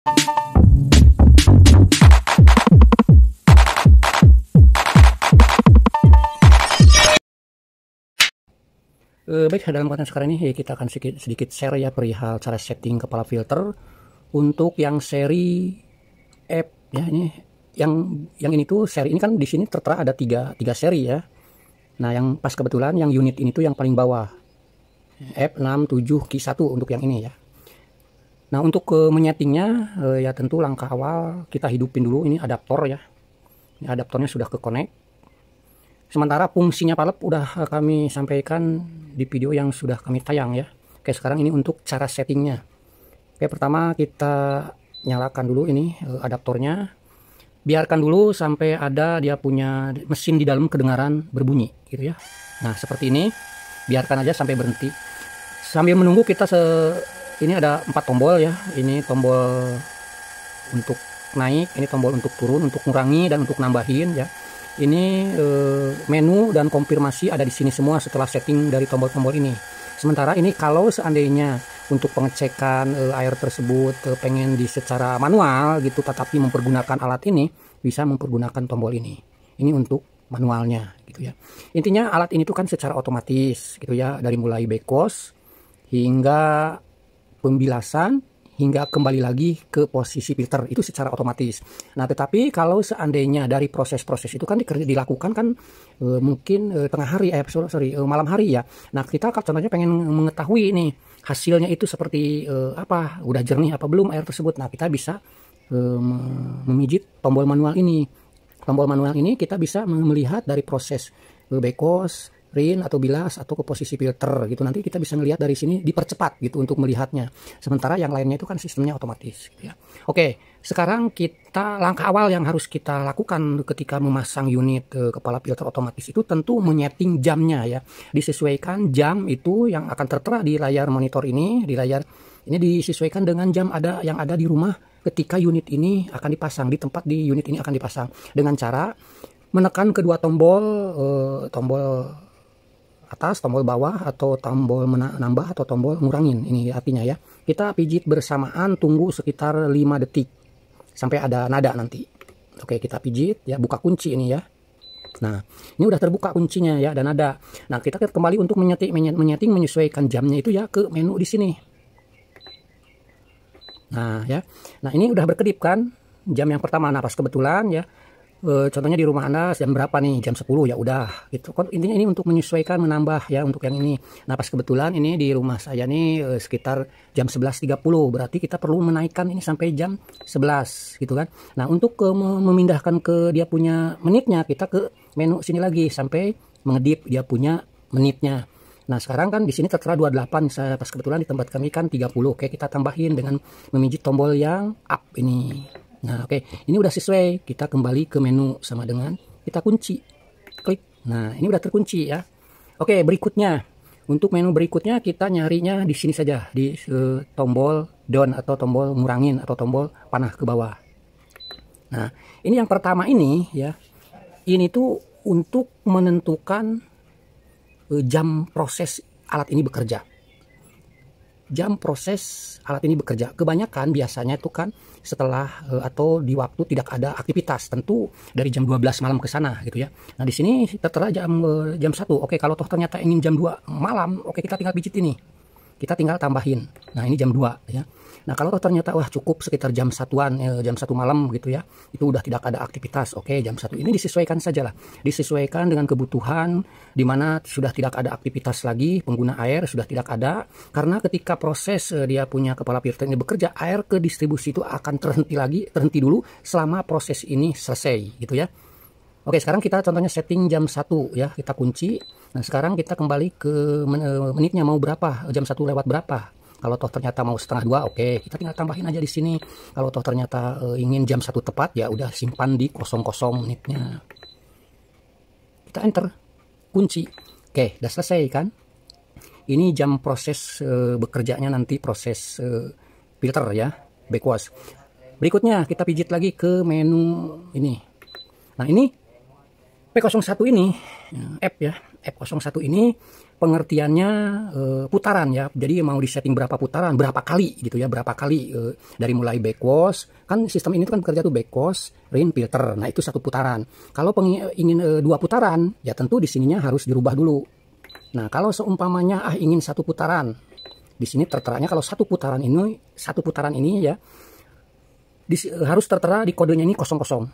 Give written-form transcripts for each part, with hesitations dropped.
Baik, dalam konten sekarang ini kita akan sedikit share ya perihal cara setting kepala filter untuk yang seri F ya. Ini yang ini tuh seri ini kan di sini tertera ada tiga seri ya. Nah, yang pas kebetulan yang unit ini tuh yang paling bawah, F67Q1 untuk yang ini ya. Nah, untuk menyetingnya ya tentu langkah awal kita hidupin dulu ini adaptor ya. Ini adaptornya sudah ke connect. Sementara fungsinya palep udah kami sampaikan di video yang sudah kami tayang ya. Oke, sekarang ini untuk cara settingnya. Oke, pertama kita nyalakan dulu ini adaptornya. Biarkan dulu sampai ada dia punya mesin di dalam kedengaran berbunyi gitu ya. Nah, seperti ini. Biarkan aja sampai berhenti. Sambil menunggu kita ini ada 4 tombol ya. Ini tombol untuk naik, ini tombol untuk turun, untuk ngurangi dan untuk nambahin ya. Ini menu dan konfirmasi ada di sini semua setelah setting dari tombol-tombol ini. Sementara ini kalau seandainya untuk pengecekan air tersebut pengen secara manual gitu, tetapi mempergunakan alat ini, bisa mempergunakan tombol ini. Ini untuk manualnya gitu ya. Intinya alat ini tuh kan secara otomatis gitu ya, dari mulai backwash hingga pembilasan hingga kembali lagi ke posisi filter itu secara otomatis. Nah, tetapi kalau seandainya dari proses-proses itu kan dilakukan kan mungkin tengah hari, malam hari ya. Nah, kita contohnya pengen mengetahui nih hasilnya itu seperti apa, udah jernih apa belum air tersebut. Nah, kita bisa memijit tombol manual ini. Tombol manual ini kita bisa melihat dari proses backwash, rin atau bilas atau ke posisi filter gitu. Nanti kita bisa melihat dari sini dipercepat gitu untuk melihatnya. Sementara yang lainnya itu kan sistemnya otomatis gitu ya. Oke, sekarang kita langkah awal yang harus kita lakukan ketika memasang unit kepala filter otomatis itu tentu menyeting jamnya ya. Disesuaikan jam itu yang akan tertera di layar monitor ini, di layar ini disesuaikan dengan jam yang ada di rumah ketika unit ini akan dipasang, di tempat di unit ini akan dipasang dengan cara menekan kedua tombol atas, tombol bawah, atau tombol menambah atau tombol ngurangin. Ini artinya ya. Kita pijit bersamaan, tunggu sekitar 5 detik sampai ada nada nanti. Oke, kita pijit ya, buka kunci ini ya. Nah, ini udah terbuka kuncinya ya, dan nada. Nah, kita kembali untuk menyeting menyesuaikan jamnya itu ya ke menu di sini. Nah, ya. Nah, ini udah berkedip kan jam yang pertama. Nah, pas kebetulan ya, contohnya di rumah Anda jam berapa nih? Jam 10 ya udah gitu. Intinya ini untuk menyesuaikan, menambah ya untuk yang ini. Nah, pas kebetulan ini di rumah saya nih sekitar jam 11.30. Berarti kita perlu menaikkan ini sampai jam 11 gitu kan. Nah, untuk memindahkan ke dia punya menitnya, kita ke menu sini lagi sampai mengedip dia punya menitnya. Nah, sekarang kan di sini tertera 28. Pas kebetulan di tempat kami kan 30. Oke, kita tambahin dengan memijit tombol yang up ini. Nah, oke, ini udah sesuai. Kita kembali ke menu sama dengan kita kunci, klik. Nah, ini udah terkunci ya. Oke, berikutnya untuk menu berikutnya kita nyarinya di sini saja, di tombol down atau tombol ngurangin atau tombol panah ke bawah. Nah, ini yang pertama ini ya. Ini tuh untuk menentukan jam proses alat ini bekerja. Jam proses alat ini bekerja kebanyakan biasanya itu kan setelah atau di waktu tidak ada aktivitas, tentu dari jam 12 malam ke sana gitu ya. Nah, di sini tertera jam 1. Oke, kalau toh ternyata ingin jam 2 malam, oke, kita tinggal pijit ini. Kita tinggal tambahin. Nah, ini jam 2 ya. Nah, kalau ternyata wah cukup sekitar jam 1-an, jam 1 malam gitu ya. Itu udah tidak ada aktivitas. Oke, jam 1 ini disesuaikan sajalah. Disesuaikan dengan kebutuhan di mana sudah tidak ada aktivitas lagi, pengguna air sudah tidak ada. Karena ketika proses dia punya kepala filter ini bekerja, air ke distribusi itu akan terhenti dulu selama proses ini selesai gitu ya. Oke, sekarang kita contohnya setting jam 1 ya, kita kunci. Nah, sekarang kita kembali ke menitnya mau berapa, jam 1 lewat berapa. Kalau toh ternyata mau setengah 2, oke, kita tinggal tambahin aja di sini. Kalau toh ternyata ingin jam 1 tepat, ya udah simpan di 00 menitnya. Kita enter, kunci. Oke, udah selesai kan. Ini jam proses bekerjanya nanti proses filter ya, backwash. Berikutnya kita pijit lagi ke menu ini. Nah, ini P01 ini, app ya, F01 ini pengertiannya putaran ya. Jadi mau disetting berapa putaran, berapa kali gitu ya, berapa kali dari mulai backwash. Kan sistem ini kan bekerja tuh backwash, rinse, filter. Nah, itu 1 putaran. Kalau ingin 2 putaran, ya tentu di sininya harus dirubah dulu. Nah, kalau seumpamanya ingin 1 putaran, di sini terteranya kalau 1 putaran ini ya harus tertera di kodenya ini 00.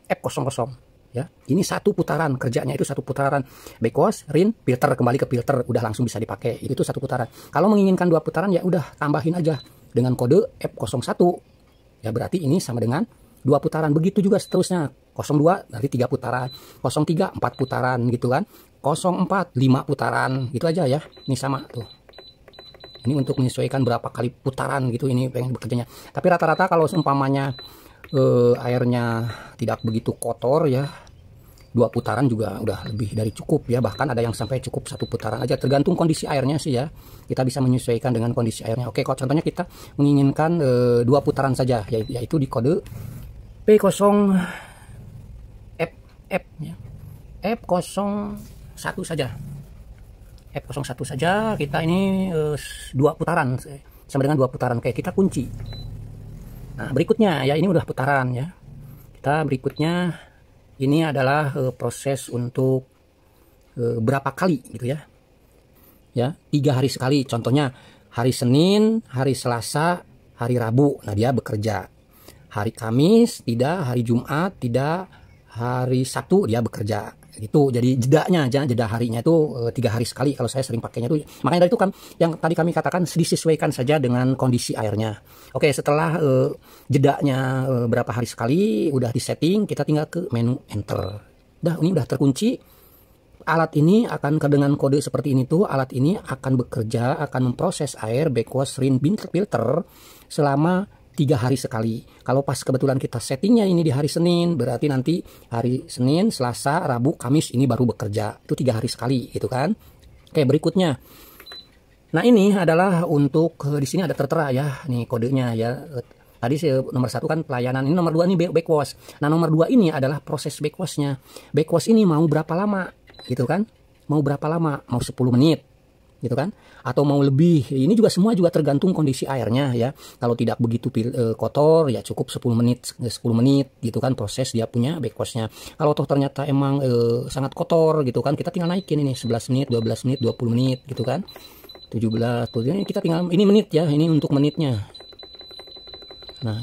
F00. Ya, ini 1 putaran, kerjanya itu 1 putaran. Backwash, rinse, filter, kembali ke filter, udah langsung bisa dipakai. Itu 1 putaran. Kalau menginginkan 2 putaran ya udah tambahin aja dengan kode F01. Ya berarti ini sama dengan 2 putaran. Begitu juga seterusnya. 02 dari 3 putaran, 03 4 putaran gitu kan. 04 5 putaran gitu aja ya. Ini sama tuh. Ini untuk menyesuaikan berapa kali putaran gitu ini pengen bekerjanya. Tapi rata-rata kalau seumpamanya airnya tidak begitu kotor ya, 2 putaran juga udah lebih dari cukup ya. Bahkan ada yang sampai cukup 1 putaran aja, tergantung kondisi airnya sih ya. Kita bisa menyesuaikan dengan kondisi airnya. Oke, kalau contohnya kita menginginkan 2 putaran saja, yaitu di kode P0F ya. F01 saja. F01 saja kita ini 2 putaran sama dengan 2 putaran kayak kita kunci. Nah, berikutnya ya ini udah putaran ya. Kita berikutnya ini adalah proses untuk berapa kali gitu ya. Ya, 3 hari sekali. Contohnya hari Senin, hari Selasa, hari Rabu. Nah, dia bekerja. Hari Kamis tidak, hari Jumat tidak, hari Sabtu dia bekerja. Gitu. Jadi jeda harinya itu 3 hari sekali kalau saya sering pakainya itu. Makanya dari itu kan yang tadi kami katakan disesuaikan saja dengan kondisi airnya. Oke, setelah jedanya berapa hari sekali udah disetting, kita tinggal ke menu enter. Ini udah terkunci. Alat ini akan dengan kode seperti ini tuh, alat ini akan bekerja, akan memproses air backwash, rinse, filter selama 3 hari sekali. Kalau pas kebetulan kita settingnya ini di hari Senin, berarti nanti hari Senin, Selasa, Rabu, Kamis ini baru bekerja. Itu 3 hari sekali gitu kan. Oke, berikutnya. Nah, ini adalah untuk di sini ada tertera ya, nih kodenya ya. Tadi nomor 1 kan pelayanan, ini nomor 2 ini backwash. Nah, nomor 2 ini adalah proses backwashnya. Backwash ini mau berapa lama gitu kan? Mau berapa lama? Mau 10 menit gitu kan, atau mau lebih. Ini juga semua juga tergantung kondisi airnya ya. Kalau tidak begitu kotor ya cukup 10 menit gitu kan proses dia punya backwashnya. Kalau toh ternyata emang sangat kotor gitu kan, kita tinggal naikin ini 11 menit, 12 menit, 20 menit gitu kan, 17 tuh ini kita tinggal ini menit ya, ini untuk menitnya. Nah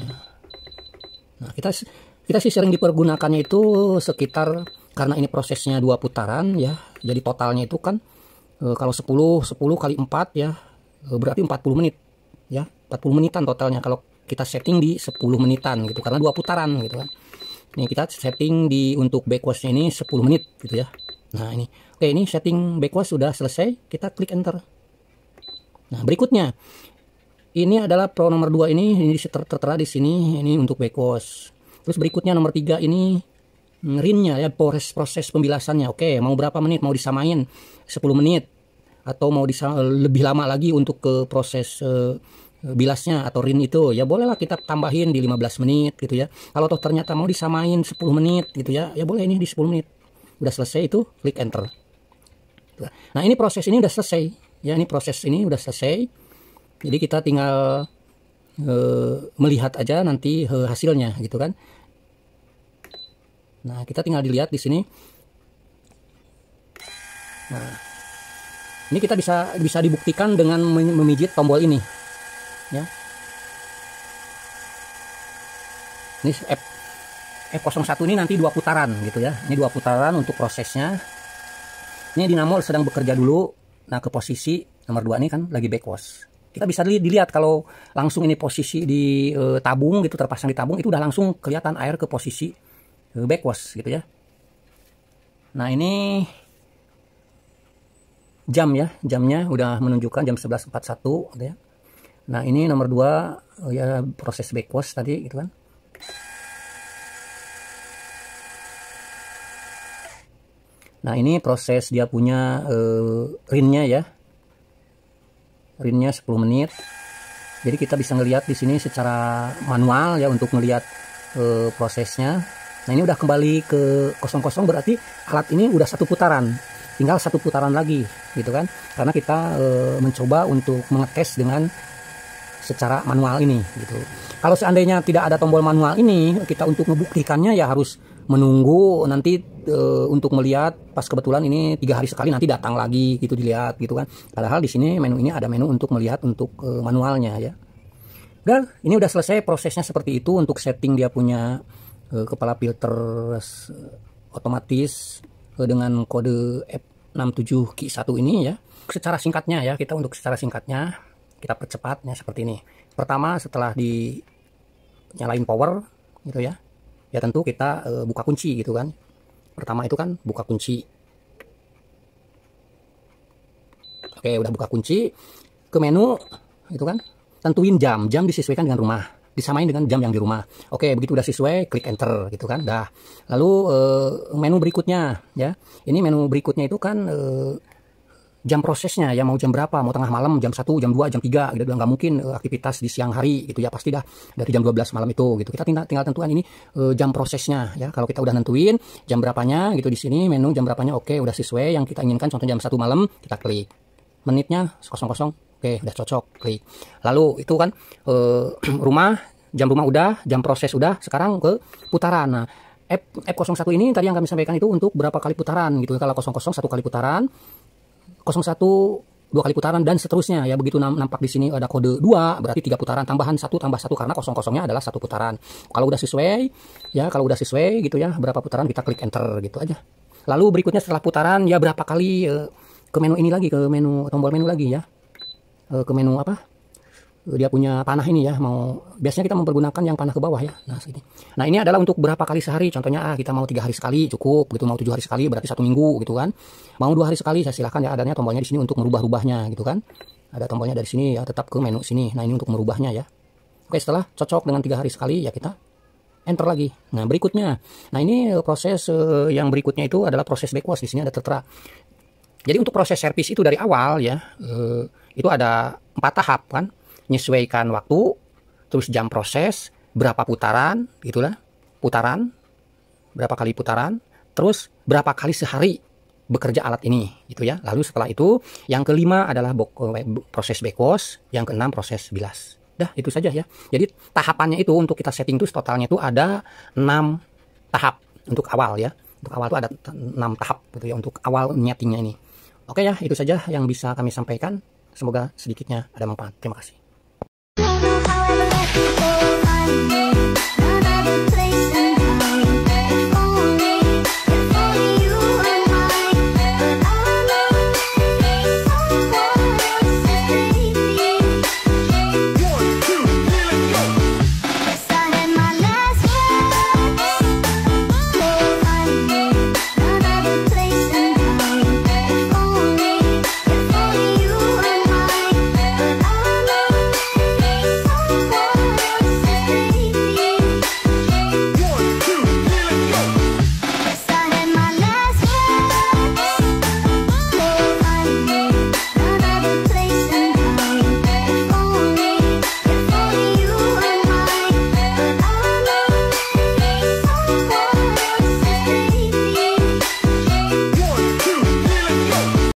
kita sih sering dipergunakannya itu sekitar, karena ini prosesnya 2 putaran ya, jadi totalnya itu kan kalau 10 kali 4 ya berarti 40 menit ya, 40 menitan totalnya kalau kita setting di 10 menitan gitu, karena 2 putaran gitu kan. Ini kita setting di untuk backwashnya ini 10 menit gitu ya. Nah ini oke, ini setting backwash sudah selesai, kita klik enter. Nah berikutnya ini adalah pro nomor 2 ini tertera di sini, ini untuk backwash. Terus berikutnya nomor 3 ini rinnya ya, proses pembilasannya. Oke, mau berapa menit, mau disamain 10 menit atau mau lebih lama lagi untuk ke proses bilasnya atau rin itu ya, bolehlah kita tambahin di 15 menit gitu ya. Kalau toh ternyata mau disamain 10 menit gitu ya, ya boleh ini di 10 menit. Udah selesai itu klik enter. Nah, ini proses ini udah selesai ya, ini proses ini udah selesai. Jadi kita tinggal melihat aja nanti hasilnya gitu kan. Nah, kita tinggal dilihat di sini. Nah, ini kita bisa dibuktikan dengan memijit tombol ini, ya. Ini F01 ini nanti 2 putaran gitu ya. Ini 2 putaran untuk prosesnya. Ini dinamo sedang bekerja dulu. Nah, ke posisi nomor 2 ini kan lagi backwash. Kita bisa dilihat kalau langsung ini posisi di tabung gitu, terpasang di tabung, itu udah langsung kelihatan air ke posisi backwash gitu ya. Nah, ini jam ya, jamnya udah menunjukkan jam 11.41 gitu ya. Nah, ini nomor 2 ya, proses backwash tadi gitu kan. Nah, ini proses dia punya rinnya ya. Rinnya 10 menit. Jadi kita bisa ngelihat di sini secara manual ya untuk melihat prosesnya. Nah, ini udah kembali ke 00, berarti alat ini udah 1 putaran. tinggal satu putaran lagi gitu kan, karena kita mencoba untuk mengetes dengan secara manual ini gitu. Kalau seandainya tidak ada tombol manual ini, kita untuk membuktikannya ya harus menunggu nanti untuk melihat pas kebetulan ini 3 hari sekali nanti datang lagi gitu dilihat gitu kan. Padahal di sini menu ini ada menu untuk melihat untuk manualnya ya. Udah, ini udah selesai prosesnya seperti itu untuk setting dia punya kepala filter otomatis dengan kode F67Q1 ini ya. Secara singkatnya ya, secara singkatnya kita percepatnya seperti ini. Pertama, setelah dinyalain power gitu ya, ya tentu kita buka kunci gitu kan. Pertama itu kan buka kunci. Oke, udah buka kunci, ke menu itu kan, tentuin jam disesuaikan dengan rumah, disamain dengan jam yang di rumah. Oke, begitu udah sesuai, klik enter gitu kan, dah. Lalu menu berikutnya ya, ini menu berikutnya itu kan jam prosesnya ya, mau jam berapa, mau tengah malam, jam 1, jam 2, jam 3 gitu, nggak mungkin aktivitas di siang hari gitu ya, pasti dah dari jam 12 malam itu gitu. Kita tinggal tentukan ini jam prosesnya ya. Kalau kita udah nentuin jam berapanya gitu di sini, menu jam berapanya oke, udah sesuai yang kita inginkan, contoh jam 1 malam, kita klik. Menitnya 00, oke, udah cocok, klik. Lalu itu kan jam rumah udah, jam proses udah, sekarang ke putaran. Nah, F01 ini tadi yang kami sampaikan itu untuk berapa kali putaran gitu. Kalau 00 1 kali putaran, 01 2 kali putaran dan seterusnya ya. Begitu nampak di sini ada kode 2 berarti 3 putaran, tambahan 1 tambah 1 karena 00-nya adalah 1 putaran. Kalau udah sesuai ya, kalau udah sesuai gitu ya berapa putaran, kita klik enter gitu aja. Lalu berikutnya setelah putaran ya berapa kali ke menu ini lagi, ke menu tombol menu lagi ya. Ke menu apa? Dia punya panah ini ya, biasanya kita mempergunakan yang panah ke bawah ya. Nah, sini. Nah, ini adalah untuk berapa kali sehari. Contohnya kita mau 3 hari sekali cukup gitu, mau 7 hari sekali berarti 1 minggu gitu kan. Mau 2 hari sekali, saya silahkan ya, adanya tombolnya di sini untuk merubah-rubahnya gitu kan. Ada tombolnya dari sini ya, tetap ke menu sini. Nah, ini untuk merubahnya ya. Oke, setelah cocok dengan 3 hari sekali ya kita enter lagi. Nah, berikutnya. Nah, ini proses yang berikutnya itu adalah proses backwash, di sini ada tertera. Jadi untuk proses servis itu dari awal ya, itu ada 4 tahap kan. Menyesuaikan waktu, terus jam proses, berapa putaran, gitulah, putaran, berapa kali putaran, terus berapa kali sehari bekerja alat ini, gitu ya. Lalu setelah itu, yang kelima adalah proses backwash, yang keenam proses bilas. Dah, itu saja ya. Jadi tahapannya itu untuk kita setting itu totalnya itu ada 6 tahap untuk awal ya. Untuk awal itu ada 6 tahap gitu ya untuk awal nyetingnya ini. Oke ya, itu saja yang bisa kami sampaikan. Semoga sedikitnya ada manfaat. Terima kasih.